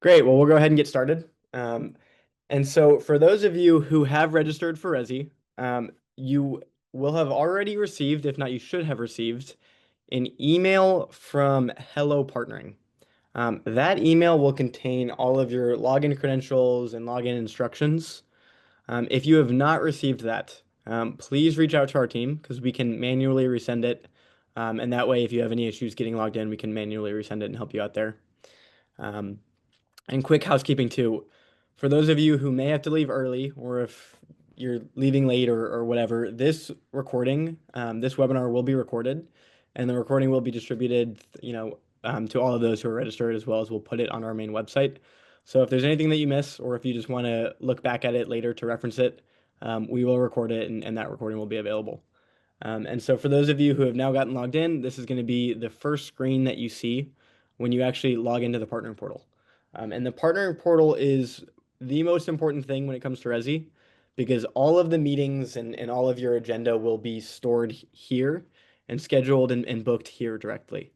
Great. Well, we'll go ahead and get started. And so for those of you who have registered for RESI, you will have already received, if not, you should have received an email from Hello Partnering. That email will contain all of your login credentials and login instructions. If you have not received that, please reach out to our team because we can manually resend it. And that way, if you have any issues getting logged in, we can manually resend it and help you out there. Um, and quick housekeeping too. For those of you who may have to leave early, or if you're leaving late or whatever, this recording, this webinar will be recorded, and the recording will be distributed, to all of those who are registered, as well as we'll put it on our main website. So if there's anything that you miss, or if you just want to look back at it later to reference it, we will record it, and that recording will be available. And so for those of you who have now gotten logged in, this is going to be the first screen that you see when you actually log into the partnering portal. And the partnering portal is the most important thing when it comes to RESI because all of the meetings and all of your agenda will be stored here and scheduled and booked here directly.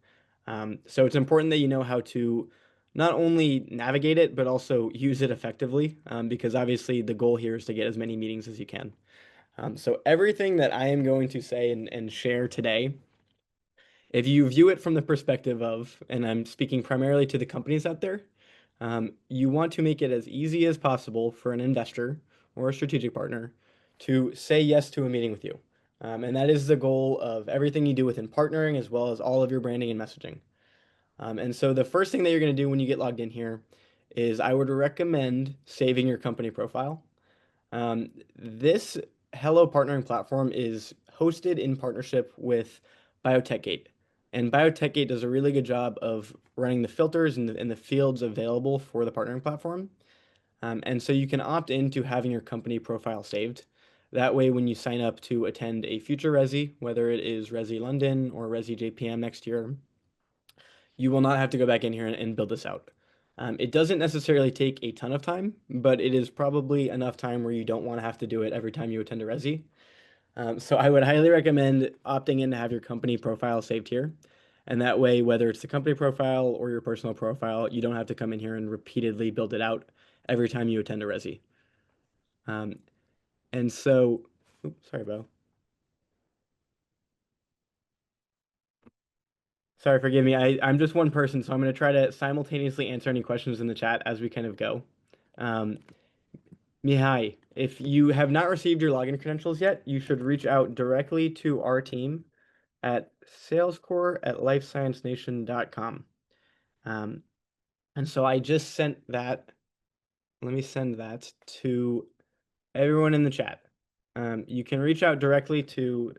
So it's important that you know how to not only navigate it, but also use it effectively because obviously the goal here is to get as many meetings as you can. So everything that I am going to say and share today, if you view it from the perspective of, and I'm speaking primarily to the companies out there, you want to make it as easy as possible for an investor or a strategic partner to say yes to a meeting with you. And that is the goal of everything you do within partnering, as well as all of your branding and messaging. And so the first thing that you're going to do when you get logged in here is I would recommend saving your company profile. This Hello Partnering platform is hosted in partnership with BiotechGate. And BiotechGate does a really good job of running the filters and the fields available for the partnering platform. And so you can opt into having your company profile saved. That way, when you sign up to attend a future Resi, whether it is Resi London or Resi JPM next year, you will not have to go back in here and build this out. It doesn't necessarily take a ton of time, but it is probably enough time where you don't want to have to do it every time you attend a Resi. So I would highly recommend opting in to have your company profile saved here. And that way, whether it's the company profile or your personal profile, you don't have to come in here and repeatedly build it out every time you attend a Resi. Um, and so, oops, sorry, Bo. Sorry, forgive me. I'm just one person, so I'm going to try to simultaneously answer any questions in the chat as we kind of go. Um, Mihai, if you have not received your login credentials yet, you should reach out directly to our team at salescore@lifesciencenation.com. Um, and so I just sent that. Let me send that to everyone in the chat. You can reach out directly to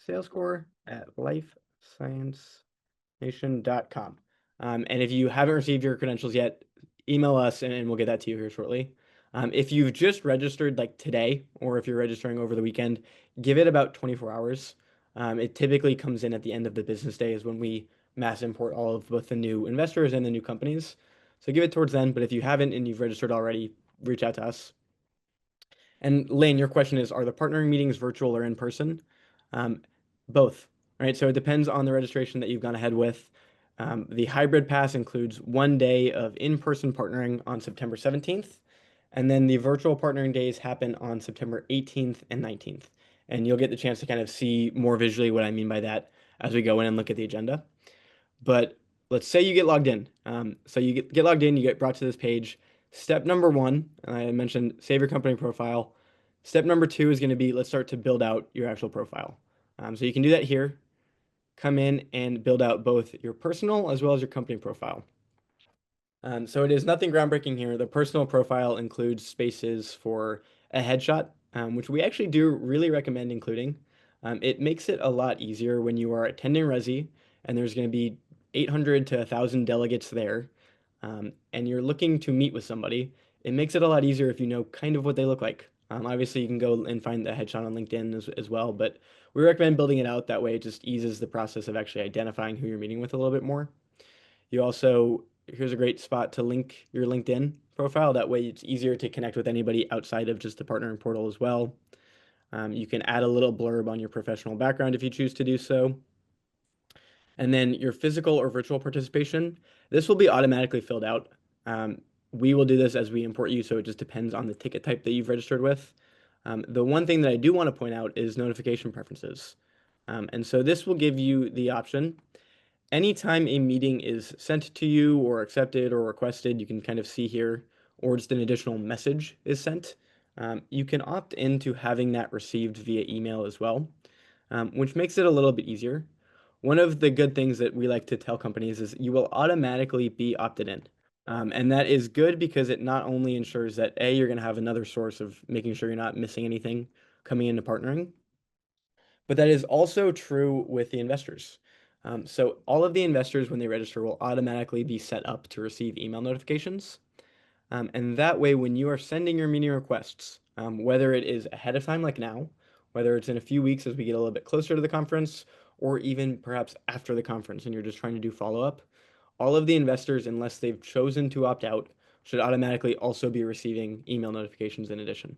salescore@lifesciencenation.com. And if you haven't received your credentials yet, email us and we'll get that to you here shortly. If you've just registered like today, or if you're registering over the weekend, give it about 24 hours. It typically comes in at the end of the business day is when we mass import all of both the new investors and the new companies. So give it towards then, but if you haven't and you've registered already, reach out to us. And Lane, your question is, are the partnering meetings virtual or in person? Um, both, right? So it depends on the registration that you've gone ahead with. The hybrid pass includes 1 day of in-person partnering on September 17th, and then the virtual partnering days happen on September 18th and 19th. And you'll get the chance to kind of see more visually what I mean by that as we go in and look at the agenda. But let's say you get logged in. So you get logged in, you get brought to this page. Step number one, I mentioned save your company profile. Step number two is going to be let's start to build out your actual profile. So you can do that here. Come in and build out both your personal as well as your company profile. So it is nothing groundbreaking here. The personal profile includes spaces for a headshot, which we actually do really recommend including. It makes it a lot easier when you are attending Resi and there's going to be 800 to 1,000 delegates there, and you're looking to meet with somebody. It makes it a lot easier if you know kind of what they look like. Obviously, you can go and find the headshot on LinkedIn as well, but we recommend building it out that way. It just eases the process of actually identifying who you're meeting with a little bit more. You also, here's a great spot to link your LinkedIn profile. That way it's easier to connect with anybody outside of just the partnering portal as well. You can add a little blurb on your professional background if you choose to do so. And then your physical or virtual participation, this will be automatically filled out. we will do this as we import you, so it just depends on the ticket type that you've registered with. The one thing that I do want to point out is notification preferences. And so this will give you the option. Anytime a meeting is sent to you or accepted or requested, you can kind of see here, or just an additional message is sent, you can opt into having that received via email as well, which makes it a little bit easier. One of the good things that we like to tell companies is you will automatically be opted in. And that is good because it not only ensures that A, you're going to have another source of making sure you're not missing anything coming into partnering, but that is also true with the investors. So all of the investors, when they register, will automatically be set up to receive email notifications. And that way, when you are sending your meeting requests, whether it is ahead of time, like now, whether it's in a few weeks as we get a little bit closer to the conference, or even perhaps after the conference and you're just trying to do follow-up, all of the investors, unless they've chosen to opt out, should automatically also be receiving email notifications in addition.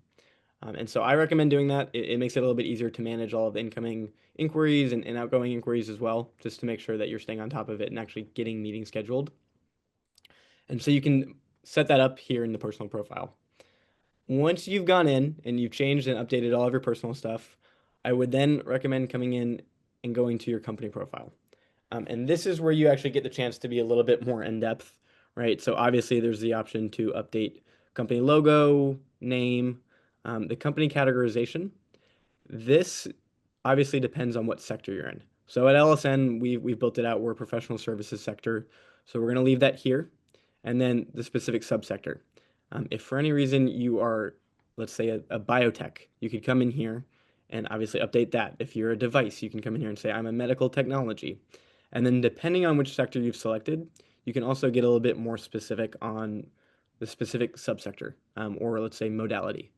And so I recommend doing that. It makes it a little bit easier to manage all of the incoming inquiries and outgoing inquiries as well, just to make sure that you're staying on top of it and actually getting meetings scheduled. And so you can set that up here in the personal profile. Once you've gone in and you've changed and updated all of your personal stuff, I would then recommend coming in and going to your company profile. And this is where you actually get the chance to be a little bit more in depth, right? So obviously there's the option to update company logo, name, the company categorization. This obviously depends on what sector you're in. So at LSN, we've built it out. We're a professional services sector. So we're going to leave that here. And then the specific subsector. If for any reason you are, let's say, a biotech, you could come in here and obviously update that. If you're a device, you can come in here and say, I'm a medical technology. And then depending on which sector you've selected, you can also get a little bit more specific on the specific subsector, or let's say modality,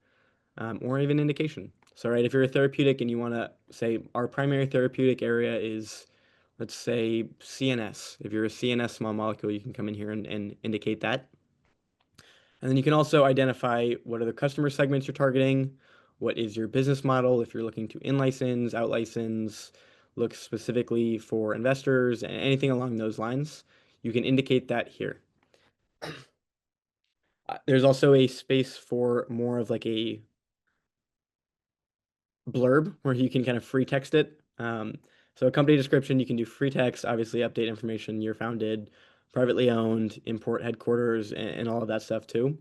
or even indication. So, right, if you're a therapeutic and you want to say our primary therapeutic area is, let's say, CNS. If you're a CNS small molecule, you can come in here and indicate that. And then you can also identify what are the customer segments you're targeting, what is your business model if you're looking to in-license, out-license, look specifically for investors, and anything along those lines. You can indicate that here. There's also a space for more of like a blurb where you can kind of free text it. So a company description, you can do free text, obviously update information, year founded, privately owned, import headquarters, and all of that stuff too.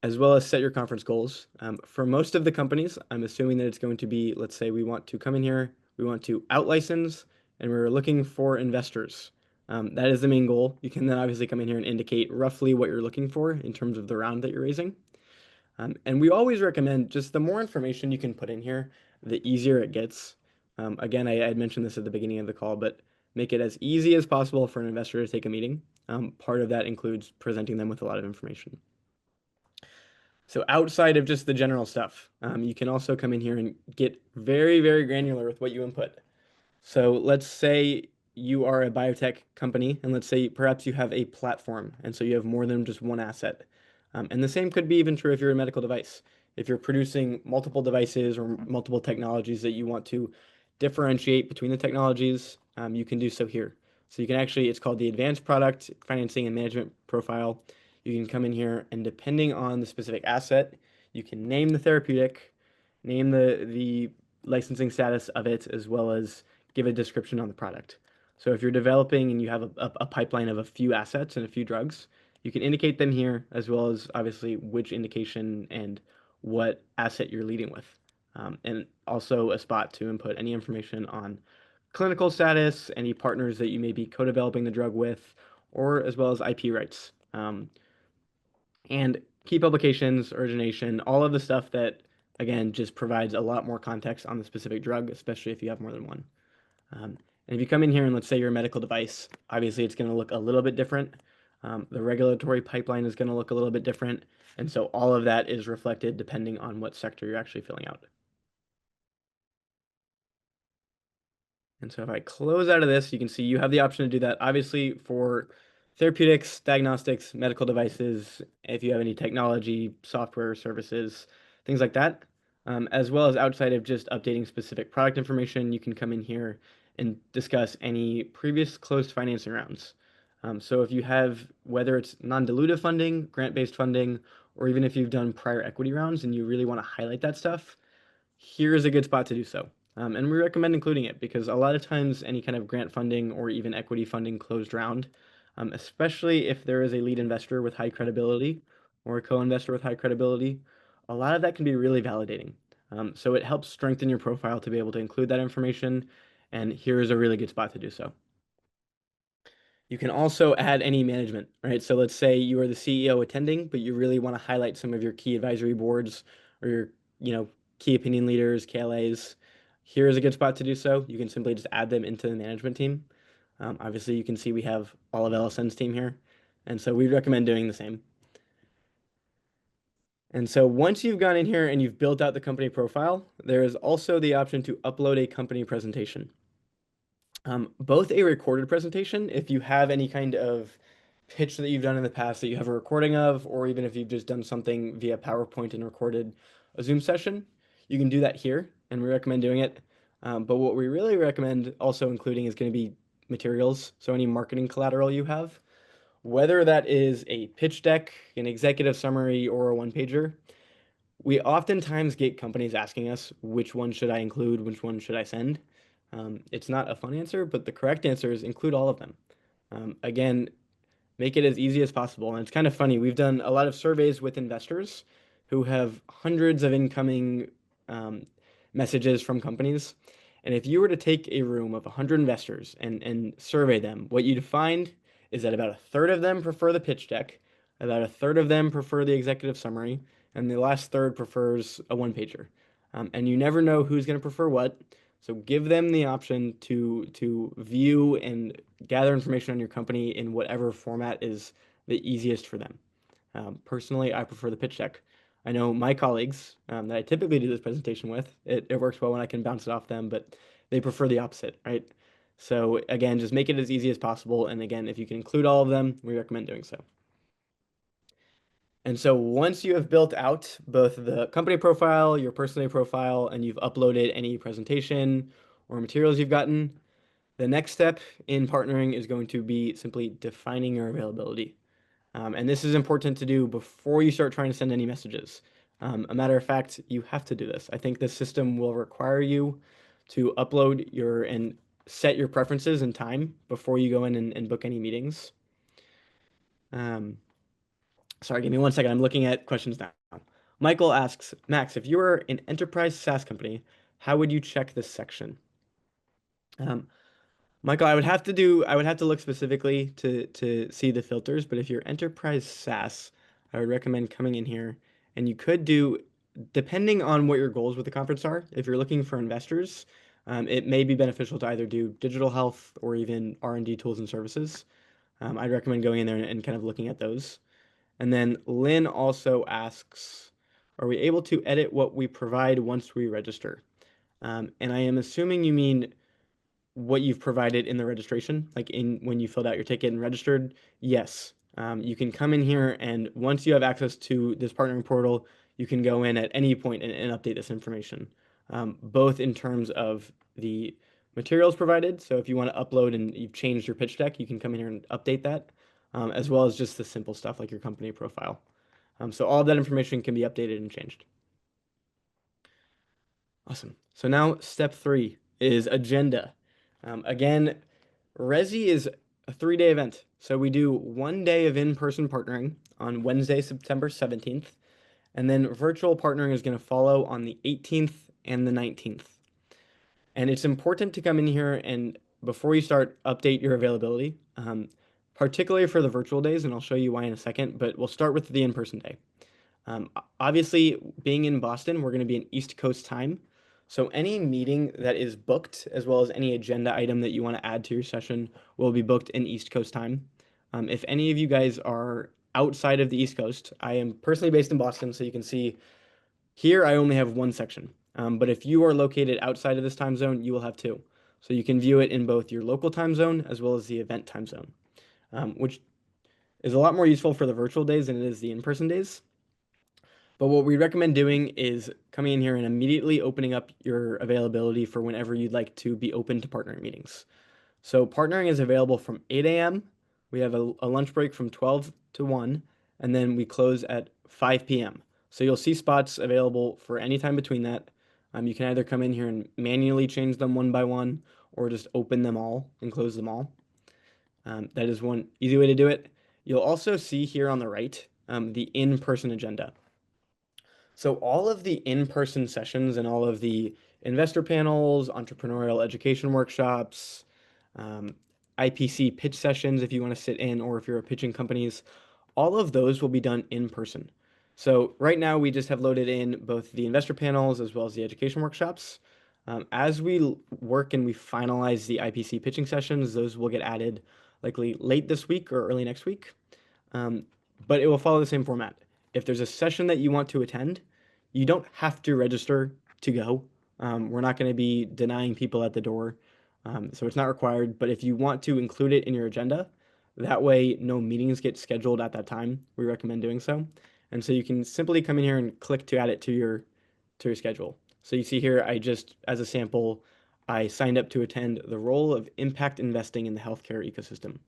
As well as set your conference goals. For most of the companies, I'm assuming that it's going to be, let's say we want to come in here, we want to out-license, and we're looking for investors. That is the main goal. You can then obviously come in here and indicate roughly what you're looking for in terms of the round that you're raising. And we always recommend just the more information you can put in here, the easier it gets. Again, I had mentioned this at the beginning of the call, but make it as easy as possible for an investor to take a meeting. Part of that includes presenting them with a lot of information. So outside of just the general stuff, you can also come in here and get very, very granular with what you input. So let's say you are a biotech company, and let's say perhaps you have a platform, and so you have more than just one asset. And the same could be even true if you're a medical device. If you're producing multiple devices or multiple technologies that you want to differentiate between the technologies, you can do so here. So you can actually, it's called the Advanced Product Financing and Management Profile. You can come in here and depending on the specific asset, you can name the therapeutic, name the licensing status of it, as well as give a description on the product. So if you're developing and you have a pipeline of a few assets and a few drugs, you can indicate them here, as well as obviously which indication and what asset you're leading with. And also a spot to input any information on clinical status, any partners that you may be co-developing the drug with, or as well as IP rights. And key publications, origination, all of the stuff that, again, just provides a lot more context on the specific drug, especially if you have more than one. And if you come in here and let's say you're a medical device, obviously it's going to look a little bit different. The regulatory pipeline is going to look a little bit different. And so all of that is reflected depending on what sector you're actually filling out. And so if I close out of this, you can see you have the option to do that. Obviously for therapeutics, diagnostics, medical devices, if you have any technology, software, services, things like that, as well as outside of just updating specific product information, you can come in here and discuss any previous closed financing rounds. So if you have, whether it's non-dilutive funding, grant-based funding, or even if you've done prior equity rounds and you really want to highlight that stuff, here's a good spot to do so. And we recommend including it because a lot of times any kind of grant funding or even equity funding closed round, especially if there is a lead investor with high credibility or a co-investor with high credibility, a lot of that can be really validating. So it helps strengthen your profile to be able to include that information, and here is a really good spot to do so. You can also add any management, right? So let's say you are the CEO attending, but you really want to highlight some of your key advisory boards or your, you know, key opinion leaders, KLAs. Here is a good spot to do so. You can simply just add them into the management team. Obviously, you can see we have all of LSN's team here, and so we recommend doing the same. And so once you've gone in here and you've built out the company profile, there is also the option to upload a company presentation. Both a recorded presentation, if you have any kind of pitch that you've done in the past that you have a recording of, or even if you've just done something via PowerPoint and recorded a Zoom session, you can do that here, and we recommend doing it. But what we really recommend also including is going to be materials, so any marketing collateral you have, whether that is a pitch deck, an executive summary, or a one-pager. We oftentimes get companies asking us, which one should I include, which one should I send? It's not a fun answer, but the correct answer is include all of them. Again, make it as easy as possible. And it's kind of funny. We've done a lot of surveys with investors who have hundreds of incoming um, messages from companies. And if you were to take a room of 100 investors and survey them, what you'd find is that about a third of them prefer the pitch deck, about a third of them prefer the executive summary, and the last third prefers a one pager. And you never know who's going to prefer what. So give them the option to view and gather information on your company in whatever format is the easiest for them. Personally, I prefer the pitch deck. I know my colleagues that I typically do this presentation with, it works well when I can bounce it off them, but they prefer the opposite, right? So again, just make it as easy as possible. And again, if you can include all of them, we recommend doing so. And so once you have built out both the company profile, your personal profile, and you've uploaded any presentation or materials you've gotten, the next step in partnering is going to be simply defining your availability. And this is important to do before you start trying to send any messages. A matter of fact, you have to do this. I think the system will require you to upload your and set your preferences and time before you go in and book any meetings. Um, Sorry, give me one second. I'm looking at questions now. Michael asks, Max, if you were an enterprise SaaS company, how would you check this section? Um, Michael, I would have to look specifically to see the filters, but if you're enterprise SaaS, I would recommend coming in here and you could do, depending on what your goals with the conference are, if you're looking for investors, it may be beneficial to either do digital health or even R&D tools and services. I'd recommend going in there and kind of looking at those. And then Lynn also asks, are we able to edit what we provide once we register? And I am assuming you mean what you've provided in the registration, like in when you filled out your ticket and registered. Yes, you can come in here and once you have access to this partnering portal, you can go in at any point and update this information, both in terms of the materials provided. So if you want to upload and you've changed your pitch deck, you can come in here and update that, as well as just the simple stuff like your company profile. So all of that information can be updated and changed. Awesome. So now step 3 is agenda. Again, RESI is a 3-day event. So we do 1 day of in-person partnering on Wednesday, September 17th, and then virtual partnering is going to follow on the 18th and the 19th. And it's important to come in here and before you start, update your availability, particularly for the virtual days, and I'll show you why in a second, but we'll start with the in-person day. Obviously, being in Boston, we're going to be in East Coast time. So any meeting that is booked, as well as any agenda item that you want to add to your session, will be booked in East Coast time. If any of you guys are outside of the East Coast, I am personally based in Boston, so you can see here I only have one section. But if you are located outside of this time zone, you will have two. So you can view it in both your local time zone as well as the event time zone, which is a lot more useful for the virtual days than it is the in-person days. But what we recommend doing is coming in here and immediately opening up your availability for whenever you'd like to be open to partnering meetings. So partnering is available from 8 a.m. We have a lunch break from 12 to 1, and then we close at 5 p.m. So you'll see spots available for any time between that. You can either come in here and manually change them one by one, or just open them all and close them all. That is one easy way to do it. You'll also see here on the right the in-person agenda. So all of the in-person sessions and all of the investor panels, entrepreneurial education workshops, um, IPC pitch sessions if you want to sit in or if you're pitching companies, all of those will be done in person. So right now we just have loaded in both the investor panels as well as the education workshops. As we work and we finalize the IPC pitching sessions, those will get added likely late this week or early next week. Um, but it will follow the same format. If there's a session that you want to attend, you don't have to register to go. We're not going to be denying people at the door, so it's not required. But if you want to include it in your agenda, that way no meetings get scheduled at that time. We recommend doing so. And so you can simply come in here and click to add it to your schedule. So you see here, I just, as a sample, I signed up to attend the role of impact investing in the healthcare ecosystem.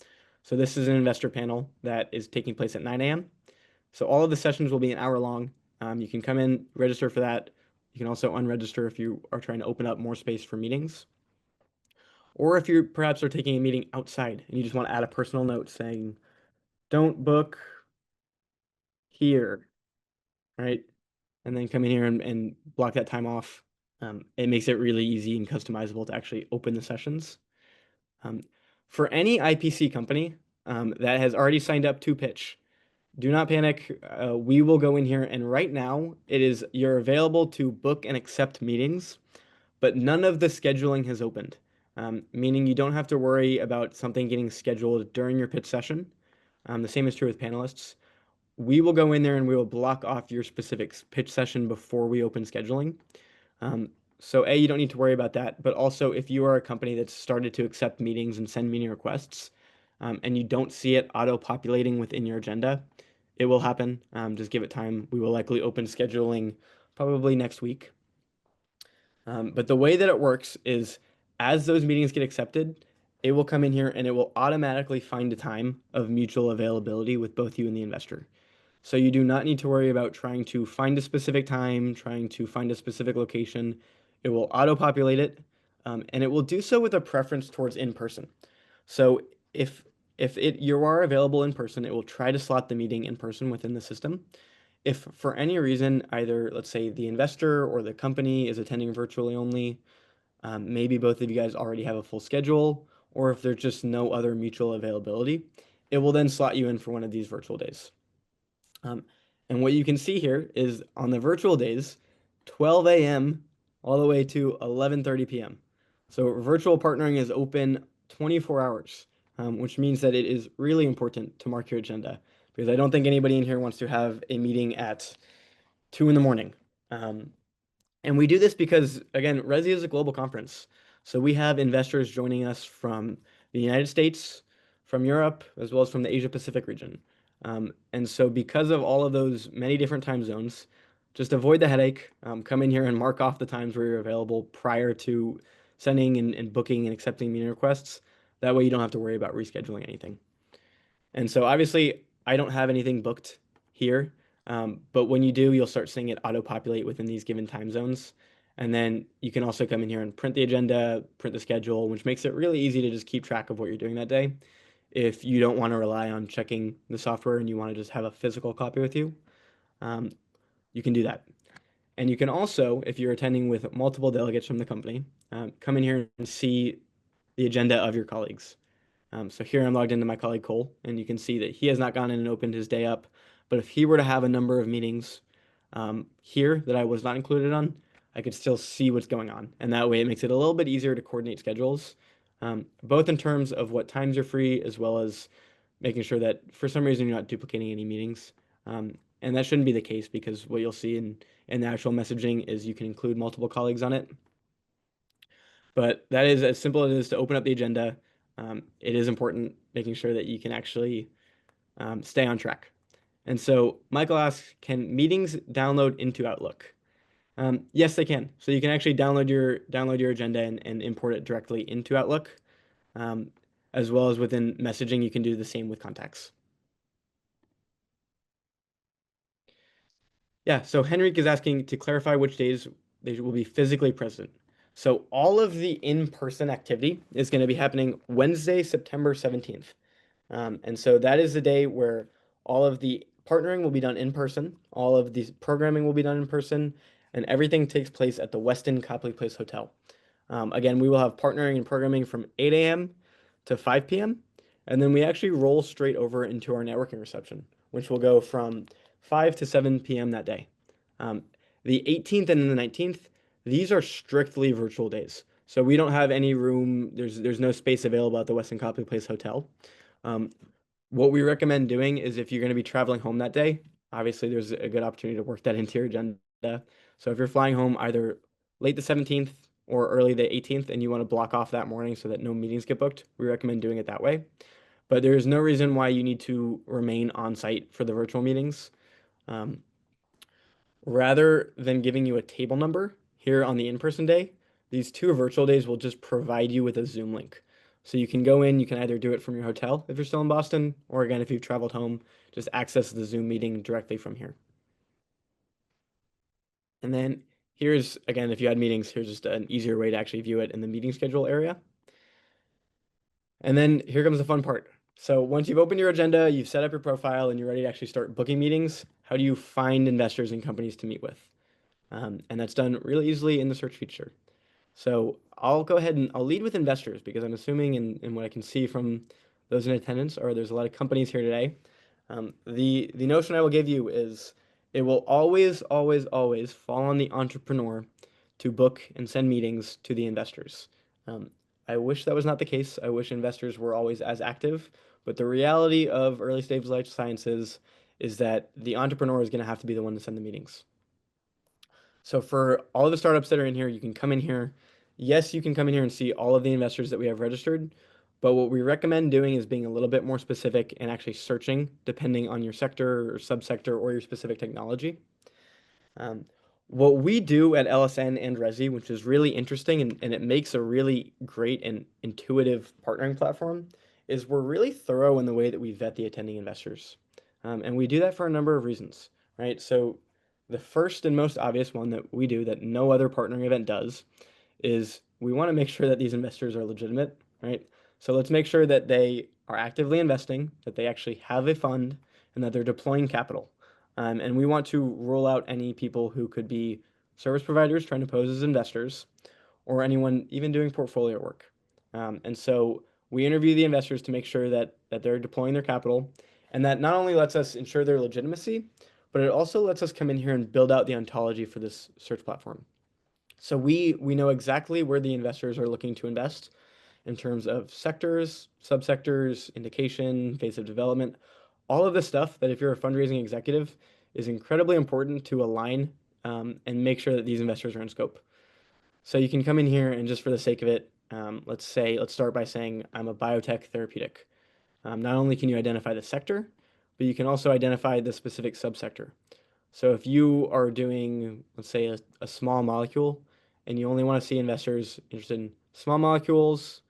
So this is an investor panel that is taking place at 9 a.m. So all of the sessions will be an hour long. You can come in, register for that. You can also unregister if you are trying to open up more space for meetings. Or if you perhaps are taking a meeting outside and you just want to add a personal note saying, don't book here, right? And then come in here and block that time off. It makes it really easy and customizable to actually open the sessions. Um, for any IPC company that has already signed up to pitch, do not panic. We will go in here, and right now you're available to book and accept meetings, but none of the scheduling has opened, meaning you don't have to worry about something getting scheduled during your pitch session. The same is true with panelists. We will go in there and we will block off your specific pitch session before we open scheduling. So A, you don't need to worry about that, but also if you are a company that's started to accept meetings and send meeting requests, and you don't see it auto-populating within your agenda, it will happen. Just give it time. We will likely open scheduling probably next week. But the way that it works is as those meetings get accepted, it will come in here and it will automatically find a time of mutual availability with both you and the investor. So you do not need to worry about trying to find a specific time, trying to find a specific location. It will auto-populate it, and it will do so with a preference towards in-person. So if you are available in person, it will try to slot the meeting in person within the system. If for any reason, either let's say the investor or the company is attending virtually only, maybe both of you guys already have a full schedule, or if there's just no other mutual availability, it will then slot you in for one of these virtual days. Um, and what you can see here is on the virtual days, 12 a.m. all the way to 11:30 p.m. So virtual partnering is open 24 hours, which means that it is really important to mark your agenda because I don't think anybody in here wants to have a meeting at 2 in the morning. And we do this because, again, RESI is a global conference. So we have investors joining us from the United States, from Europe, as well as from the Asia Pacific region. And so because of all of those many different time zones, just avoid the headache. Come in here and mark off the times where you're available prior to sending and booking and accepting meeting requests. That way you don't have to worry about rescheduling anything. And so obviously I don't have anything booked here, but when you do, you'll start seeing it auto-populate within these given time zones. And then you can also come in here and print the agenda, print the schedule, which makes it really easy to just keep track of what you're doing that day. If you don't want to rely on checking the software and you want to just have a physical copy with you, you can do that. And you can also, if you're attending with multiple delegates from the company, come in here and see the agenda of your colleagues. So here I'm logged into my colleague Cole, and you can see that he has not gone in and opened his day up. But if he were to have a number of meetings here that I was not included on, I could still see what's going on. And that way it makes it a little bit easier to coordinate schedules, both in terms of what times are free, as well as making sure that for some reason you're not duplicating any meetings. And that shouldn't be the case because what you'll see in the actual messaging is you can include multiple colleagues on it. But that is as simple as it is to open up the agenda. It is important making sure that you can actually stay on track. And so Michael asks, can meetings download into Outlook? Yes, they can. So you can actually download your agenda and import it directly into Outlook. as well as within messaging, you can do the same with contacts. Yeah, so Henrik is asking to clarify which days they will be physically present. So all of the in-person activity is going to be happening Wednesday, September 17th. And so that is the day where all of the partnering will be done in person, all of the programming will be done in person, and everything takes place at the Westin Copley Place Hotel. Again, we will have partnering and programming from 8 a.m. to 5 p.m. And then we actually roll straight over into our networking reception, which will go from 5 to 7 p.m. that day. Um, the 18th and the 19th, these are strictly virtual days. So we don't have any room, there's no space available at the Westin Copley Place Hotel. Um, what we recommend doing is if you're going to be traveling home that day, obviously there's a good opportunity to work that into your agenda. So if you're flying home either late the 17th or early the 18th and you want to block off that morning so that no meetings get booked, we recommend doing it that way. But there is no reason why you need to remain on site for the virtual meetings. Um, Rather than giving you a table number here on the in-person day, these two virtual days will just provide you with a Zoom link. So you can go in, you can either do it from your hotel if you're still in Boston, or again, if you've traveled home, just access the Zoom meeting directly from here. And then here's, again, if you had meetings, here's just an easier way to actually view it in the meeting schedule area. And then here comes the fun part. So once you've opened your agenda, you've set up your profile, and you're ready to actually start booking meetings, how do you find investors and companies to meet with? And that's done really easily in the search feature. So I'll go ahead and I'll lead with investors because I'm assuming in what I can see from those in attendance are there's a lot of companies here today. The notion I will give you is it will always, always, always fall on the entrepreneur to book and send meetings to the investors. Um, I wish that was not the case. I wish investors were always as active, but the reality of early stage life sciences is that the entrepreneur is going to have to be the one to send the meetings. So for all of the startups that are in here, you can come in here. Yes, you can come in here and see all of the investors that we have registered, but what we recommend doing is being a little bit more specific and actually searching depending on your sector or subsector or your specific technology. Um, what we do at LSN and RESI, which is really interesting and it makes a really great and intuitive partnering platform, is we're really thorough in the way that we vet the attending investors. And we do that for a number of reasons, right? So the first and most obvious one that we do that no other partnering event does is we want to make sure that these investors are legitimate, right? So let's make sure that they are actively investing, that they actually have a fund, and that they're deploying capital. And we want to rule out any people who could be service providers trying to pose as investors or anyone even doing portfolio work. And so we interview the investors to make sure that they're deploying their capital. And that not only lets us ensure their legitimacy, but it also lets us come in here and build out the ontology for this search platform. So we know exactly where the investors are looking to invest in terms of sectors, subsectors, indication, phase of development, all of the stuff that if you're a fundraising executive is incredibly important to align and make sure that these investors are in scope. So you can come in here and just for the sake of it, let's start by saying I'm a biotech therapeutic. Not only can you identify the sector, but you can also identify the specific subsector. So if you are doing, let's say, a small molecule, and you only want to see investors interested in small molecules,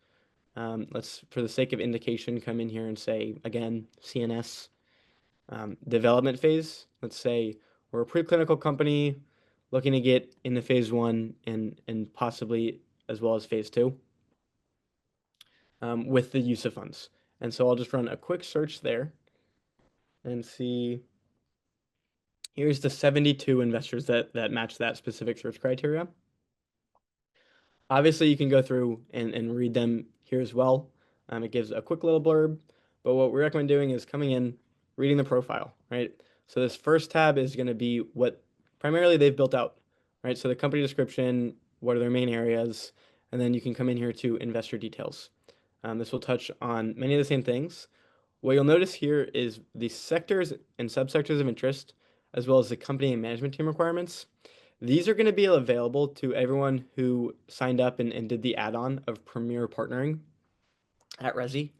let's, for the sake of indication, come in here and say, again, CNS development phase. Let's say we're a preclinical company looking to get into phase one and possibly as well as phase two with the use of funds. And so I'll just run a quick search there and see. Here's the 72 investors that match that specific search criteria. Obviously, you can go through and read them here as well. It gives a quick little blurb, but what we recommend doing is coming in, reading the profile, right? So this first tab is going to be what primarily they've built out, right? So the company description, what are their main areas, and then you can come in here to investor details. This will touch on many of the same things. What you'll notice here is the sectors and subsectors of interest, as well as the company and management team requirements. These are going to be available to everyone who signed up and did the add-on of Premier Partnering at Resi.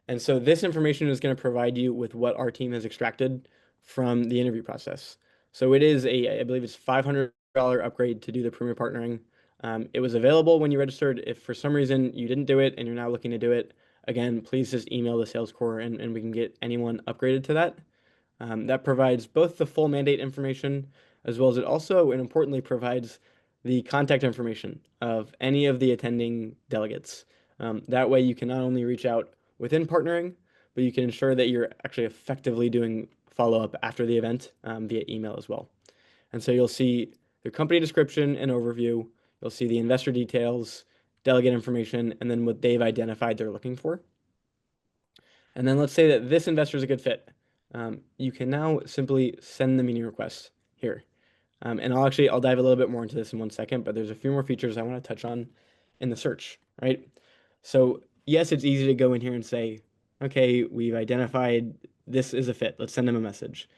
And so this information is going to provide you with what our team has extracted from the interview process. So it is I believe it's $500 upgrade to do the Premier Partnering. It was available when you registered. If for some reason you didn't do it and you're now looking to do it, again, please just email the sales core and we can get anyone upgraded to that. That provides both the full mandate information as well as it also and importantly provides the contact information of any of the attending delegates. That way you can not only reach out within partnering, but you can ensure that you're actually effectively doing follow-up after the event via email as well. And so you'll see the company description and overview, you'll see the investor details, delegate information, and then what they've identified they're looking for. And then let's say that this investor is a good fit. You can now simply send the meeting request here. And I'll dive a little bit more into this in 1 second, but there's a few more features I want to touch on in the search, right? So yes, it's easy to go in here and say, okay, we've identified this is a fit. Let's send them a message.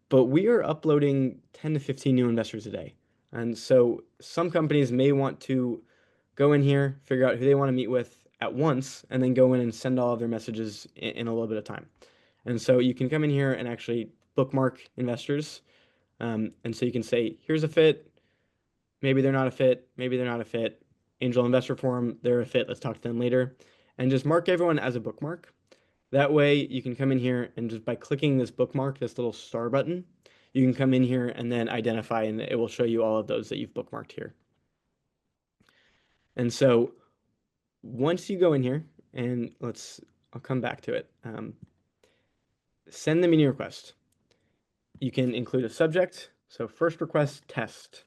But we are uploading 10 to 15 new investors a day. And so some companies may want to go in here, figure out who they want to meet with at once, and then go in and send all of their messages in a little bit of time. And so you can come in here and actually bookmark investors. And so you can say, here's a fit. Maybe they're not a fit. Maybe they're not a fit. Angel Investor Forum, they're a fit. Let's talk to them later. And just mark everyone as a bookmark. That way you can come in here and just by clicking this bookmark, this little star button, you can come in here and then identify and it will show you all of those that you've bookmarked here. And so once you go in here and I'll come back to it. Send the meeting request. You can include a subject. So first request test.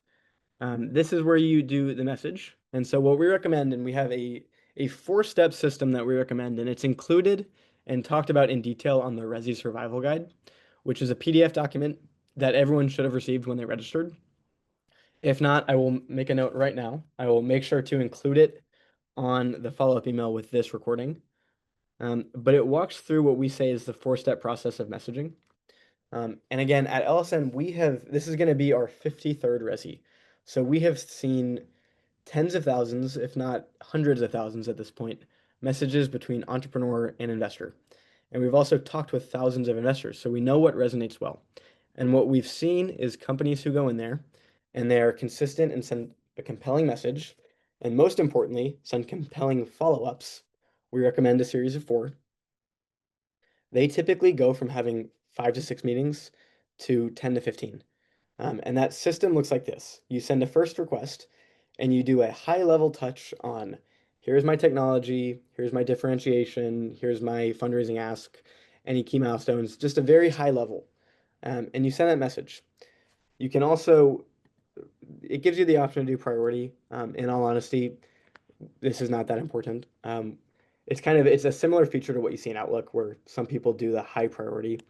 This is where you do the message. And so what we recommend, and we have a 4-step system that we recommend, and it's included and talked about in detail on the RESI Survival Guide, which is a PDF document that everyone should have received when they registered. If not, I will make a note right now. I will make sure to include it on the follow-up email with this recording. But it walks through what we say is the 4-step process of messaging. And again, at LSN, this is going to be our 53rd RESI. So we have seen tens of thousands, if not hundreds of thousands at this point, messages between entrepreneur and investor. And we've also talked with thousands of investors, so we know what resonates well. And what we've seen is companies who go in there and they are consistent and send a compelling message, and most importantly, send compelling follow-ups. We recommend a series of 4. They typically go from having 5 to 6 meetings to 10 to 15. And that system looks like this. You send a first request and you do a high-level touch on here's my technology, here's my differentiation, here's my fundraising ask, any key milestones, just a very high level. And you send that message. You can also, it gives you the option to do priority. In all honesty, this is not that important. It's a similar feature to what you see in Outlook where some people do the high priority.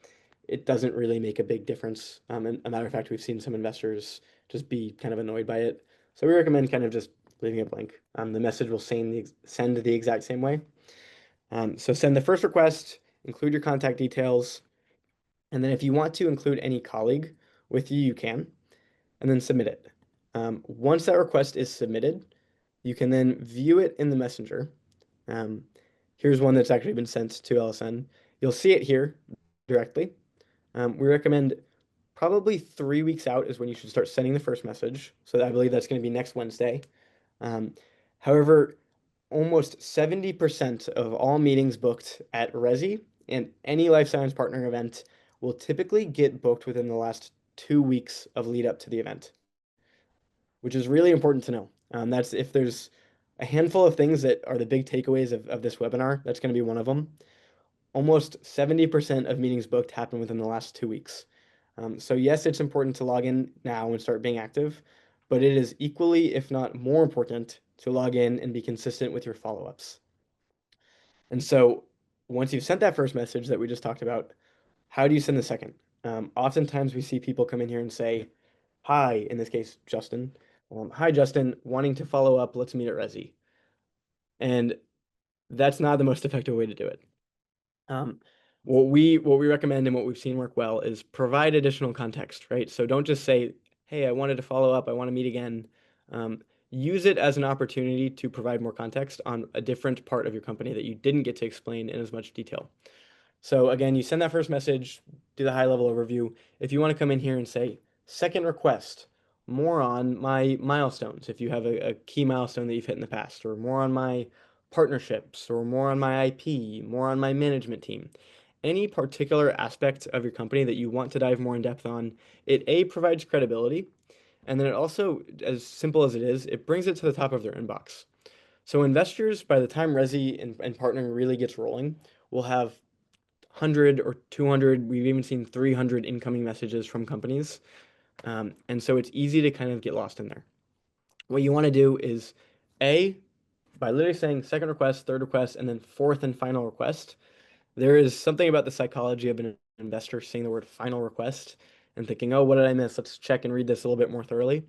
It doesn't really make a big difference. And a matter of fact, we've seen some investors just be kind of annoyed by it. So we recommend kind of just leaving it blank. The message will send the exact same way. So send the first request, include your contact details, and then if you want to include any colleague with you, you can, and then submit it. Once that request is submitted, you can then view it in the messenger. Here's one that's actually been sent to LSN. You'll see it here directly. We recommend probably 3 weeks out is when you should start sending the first message. So I believe that's going to be next Wednesday. However, almost 70% of all meetings booked at RESI and any life science partner event will typically get booked within the last 2 weeks of lead up to the event, which is really important to know. That's if there's a handful of things that are the big takeaways of this webinar, that's going to be one of them. Almost 70% of meetings booked happen within the last 2 weeks. So yes, it's important to log in now and start being active, but it is equally, if not more important, to log in and be consistent with your follow-ups. And so once you've sent that first message that we just talked about, how do you send the second? Oftentimes we see people come in here and say, hi, in this case, Justin. Hi, Justin, wanting to follow up, let's meet at RESI. And that's not the most effective way to do it. What we recommend and what we've seen work well is provide additional context, right? So don't just say, hey, I wanted to follow up, I want to meet again. Use it as an opportunity to provide more context on a different part of your company that you didn't get to explain in as much detail. So again, you send that first message, do the high level overview. If you want to come in here and say, second request, more on my milestones, if you have a key milestone that you've hit in the past, or more on my partnerships or more on my IP, more on my management team. Any particular aspect of your company that you want to dive more in depth on, it A, provides credibility, and then it also, as simple as it is, it brings it to the top of their inbox. So investors, by the time Resi and partnering really gets rolling, will have 100 or 200, we've even seen 300 incoming messages from companies. And so it's easy to kind of get lost in there. What you want to do is A, by literally saying second request, third request, and then fourth and final request, there is something about the psychology of an investor seeing the word final request and thinking, oh, what did I miss? Let's check and read this a little bit more thoroughly.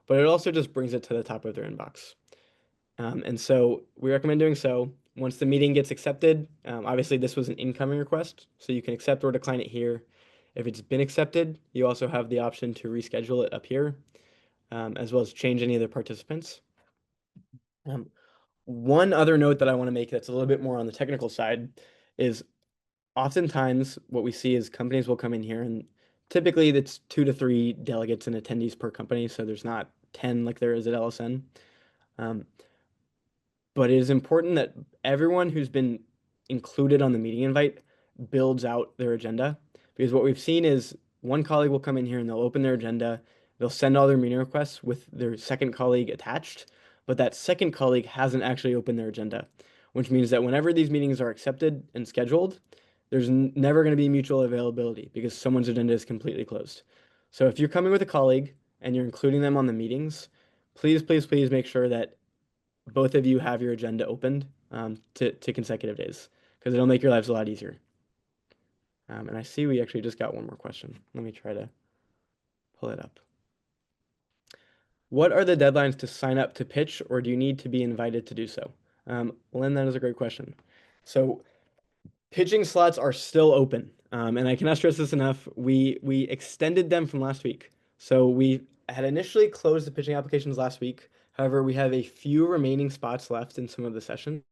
But it also just brings it to the top of their inbox. And so we recommend doing so. Once the meeting gets accepted, obviously this was an incoming request, so you can accept or decline it here. If it's been accepted, you also have the option to reschedule it up here, as well as change any of the participants. Um, One other note that I want to make that's a little bit more on the technical side is oftentimes what we see is companies will come in here and typically it's 2 to 3 delegates and attendees per company, so there's not 10 like there is at LSN. Um, but it is important that everyone who's been included on the meeting invite builds out their agenda because what we've seen is one colleague will come in here and they'll open their agenda, they'll send all their meeting requests with their second colleague attached, but that second colleague hasn't actually opened their agenda, which means that whenever these meetings are accepted and scheduled, there's never going to be mutual availability because someone's agenda is completely closed. So if you're coming with a colleague and you're including them on the meetings, please, please, please make sure that both of you have your agenda opened to consecutive days because it'll make your lives a lot easier. And I see we actually just got one more question. Let me try to pull it up. What are the deadlines to sign up to pitch, or do you need to be invited to do so? Lynn, that is a great question. So pitching slots are still open, and I cannot stress this enough. We extended them from last week. So we had initially closed the pitching applications last week. However, we have a few remaining spots left in some of the sessions.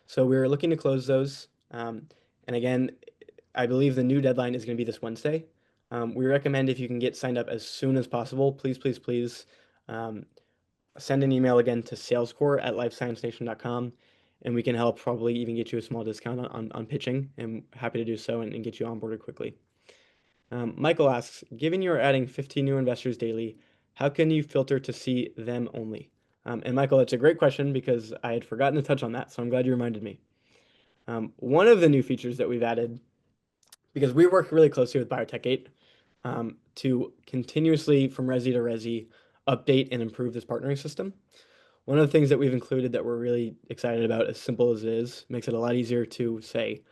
So we're looking to close those. And again, I believe the new deadline is going to be this Wednesday. We recommend if you can get signed up as soon as possible, please, please, please send an email again to salescore@lifesciencenation.com and we can help probably even get you a small discount on pitching. I'm happy to do so and get you onboarded quickly. Michael asks, given you're adding 15 new investors daily, how can you filter to see them only? And Michael, that's a great question because I had forgotten to touch on that, so I'm glad you reminded me. One of the new features that we've added, because we work really closely with Biotech8 to continuously, from Resi to Resi, update and improve this partnering system. One of the things that we've included that we're really excited about, as simple as it is, makes it a lot easier to say,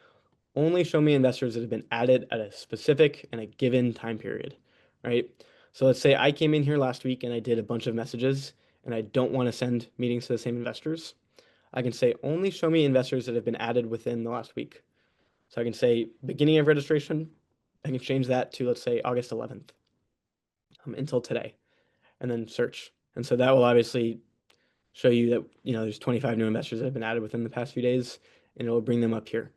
only show me investors that have been added at a specific and a given time period, right? So let's say I came in here last week and I did a bunch of messages and I don't want to send meetings to the same investors. I can say only show me investors that have been added within the last week. So I can say beginning of registration, I can change that to, let's say, August 11th until today, and then search. And so that will obviously show you that, there's 25 new investors that have been added within the past few days, and it will bring them up here.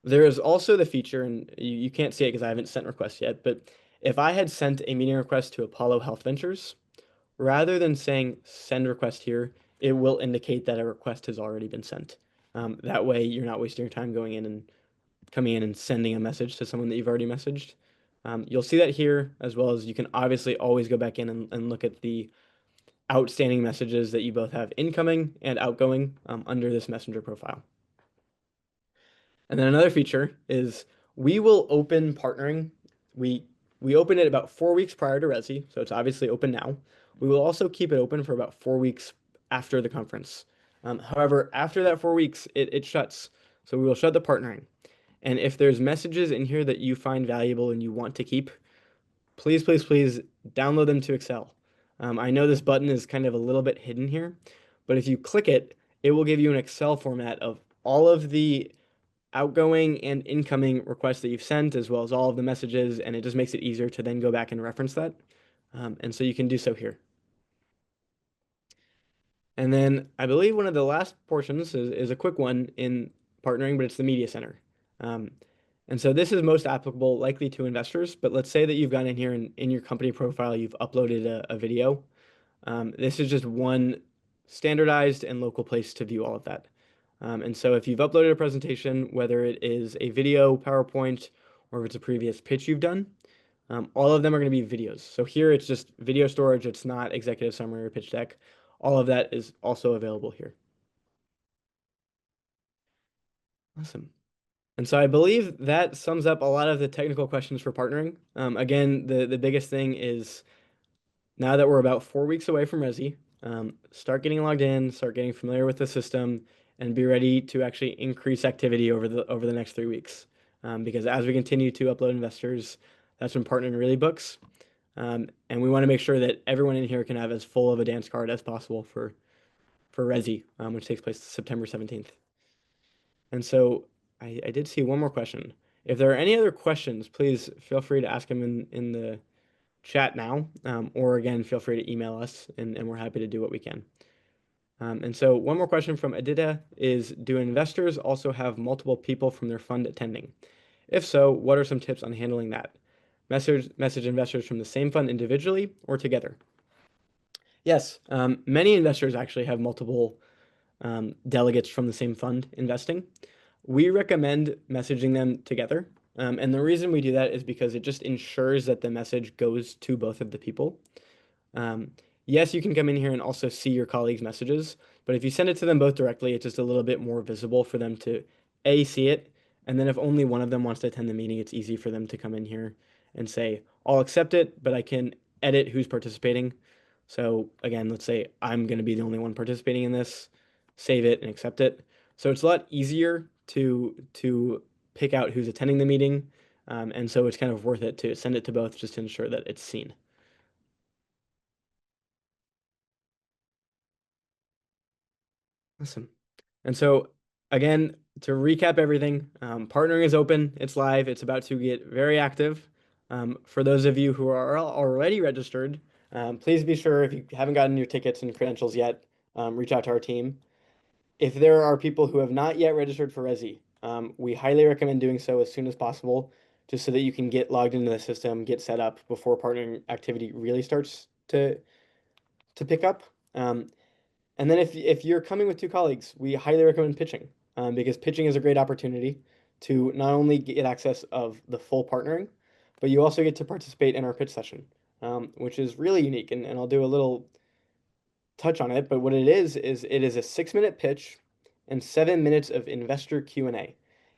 There is also the feature, and you can't see it because I haven't sent requests yet, but if I had sent a meeting request to Apollo Health Ventures, rather than saying send request here, it will indicate that a request has already been sent. That way you're not wasting your time going in and coming in and sending a message to someone that you've already messaged. You'll see that here, as well as you can obviously always go back in and look at the outstanding messages that you both have incoming and outgoing under this messenger profile. And then another feature is we will open partnering. We open it about 4 weeks prior to Resi, so it's obviously open now. We will also keep it open for about 4 weeks after the conference. However, after that 4 weeks, it shuts. So we will shut the partnering. And if there's messages in here that you find valuable and you want to keep, please, please, please download them to Excel. I know this button is kind of a little bit hidden here, but if you click it, it will give you an Excel format of all of the outgoing and incoming requests that you've sent, as well as all of the messages, and it just makes it easier to then go back and reference that. And so you can do so here. And then I believe one of the last portions is a quick one in partnering, but it's the media center. And so this is most applicable likely to investors, but let's say that you've gone in here and in your company profile, you've uploaded a video. This is just one standardized and local place to view all of that. And so if you've uploaded a presentation, whether it is a video, PowerPoint, or if it's a previous pitch you've done, all of them are going to be videos. So here it's just video storage. It's not executive summary or pitch deck. All of that is also available here. Awesome. And so I believe that sums up a lot of the technical questions for partnering. Again, the biggest thing is now that we're about 4 weeks away from RESI, start getting logged in, start getting familiar with the system, and be ready to actually increase activity over the next 3 weeks. Because as we continue to upload investors, that's when partnering really books. And we want to make sure that everyone in here can have as full of a dance card as possible for RESI, which takes place September 17th. And so I did see one more question. If there are any other questions, please feel free to ask them in the chat now, or again, feel free to email us, and we're happy to do what we can. And so one more question from Adita is, do investors also have multiple people from their fund attending? If so, what are some tips on handling that? Message investors from the same fund individually or together? Yes, many investors actually have multiple delegates from the same fund investing. We recommend messaging them together. And the reason we do that is because it just ensures that the message goes to both of the people. Um, yes, you can come in here and also see your colleagues' messages, but if you send it to them both directly, it's just a little bit more visible for them to A, see it, and then if only one of them wants to attend the meeting, it's easy for them to come in here and say, I'll accept it, but I can edit who's participating. So again, let's say I'm going to be the only one participating in this, save it and accept it. So it's a lot easier to pick out who's attending the meeting, and so it's kind of worth it to send it to both just to ensure that it's seen. Awesome. And so, again, to recap everything, partnering is open, it's live, it's about to get very active. For those of you who are already registered, please be sure if you haven't gotten your tickets and credentials yet, reach out to our team. If there are people who have not yet registered for RESI, we highly recommend doing so as soon as possible, just so that you can get logged into the system, get set up before partnering activity really starts to pick up. And then if you're coming with two colleagues, we highly recommend pitching, because pitching is a great opportunity to not only get access of the full partnering, but you also get to participate in our pitch session, which is really unique. And I'll do a little touch on it, but what it is it is a 6-minute pitch and 7 minutes of investor Q&A.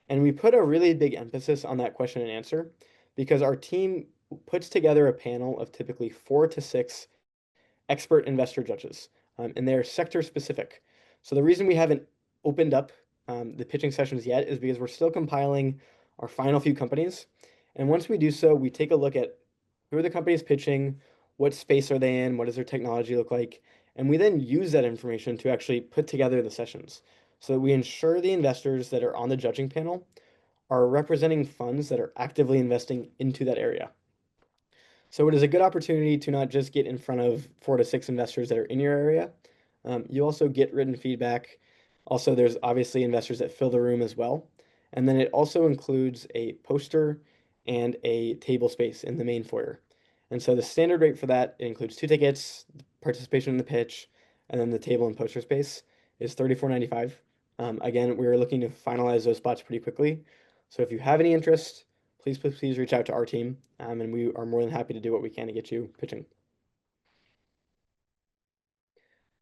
And we put a really big emphasis on that question and answer because our team puts together a panel of typically 4 to 6 expert investor judges, and they're sector specific. So the reason we haven't opened up the pitching sessions yet is because we're still compiling our final few companies. And once we do so, we take a look at who are the companies pitching, what space are they in, what does their technology look like, and we then use that information to actually put together the sessions so that we ensure the investors that are on the judging panel are representing funds that are actively investing into that area. So it is a good opportunity to not just get in front of 4 to 6 investors that are in your area. You also get written feedback. Also, there's obviously investors that fill the room as well. And then it also includes a poster and a table space in the main foyer. And so the standard rate for that, it includes 2 tickets, participation in the pitch, and then the table and poster space is $34.95. Again, we're looking to finalize those spots pretty quickly. So if you have any interest, please reach out to our team, and we are more than happy to do what we can to get you pitching.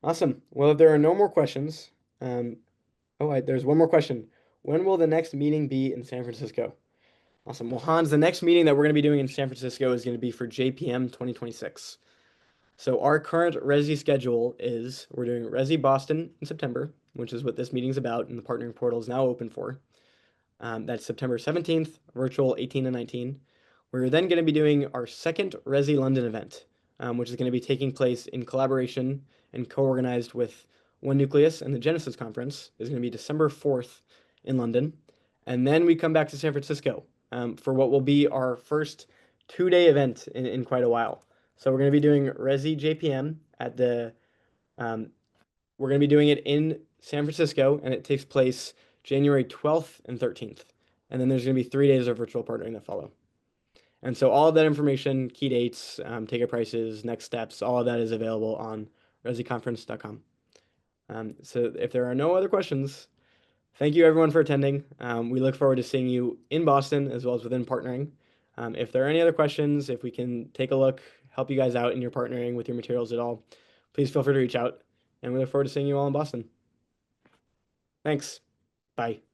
Awesome. Well, if there are no more questions, there's one more question. When will the next meeting be in San Francisco? Awesome. Well, Hans, the next meeting that we're going to be doing in San Francisco is going to be for JPM 2026. So our current RESI schedule is we're doing RESI Boston in September, which is what this meeting's about, and the partnering portal is now open for. That's September 17th, virtual 18 and 19. We're then going to be doing our second RESI London event, which is going to be taking place in collaboration and co-organized with One Nucleus and the Genesis Conference. Is going to be December 4th in London. And then we come back to San Francisco for what will be our first 2-day event in quite a while. So we're going to be doing RESI JPM at the, we're going to be doing it in San Francisco, and it takes place January 12th and 13th. And then there's going to be 3 days of virtual partnering that follow. And so all of that information, key dates, ticket prices, next steps, all of that is available on resiconference.com. So if there are no other questions, thank you everyone for attending. We look forward to seeing you in Boston as well as within partnering. If there are any other questions, if we can take a look, help you guys out in your partnering with your materials at all, please feel free to reach out. And we look forward to seeing you all in Boston. Thanks. Bye.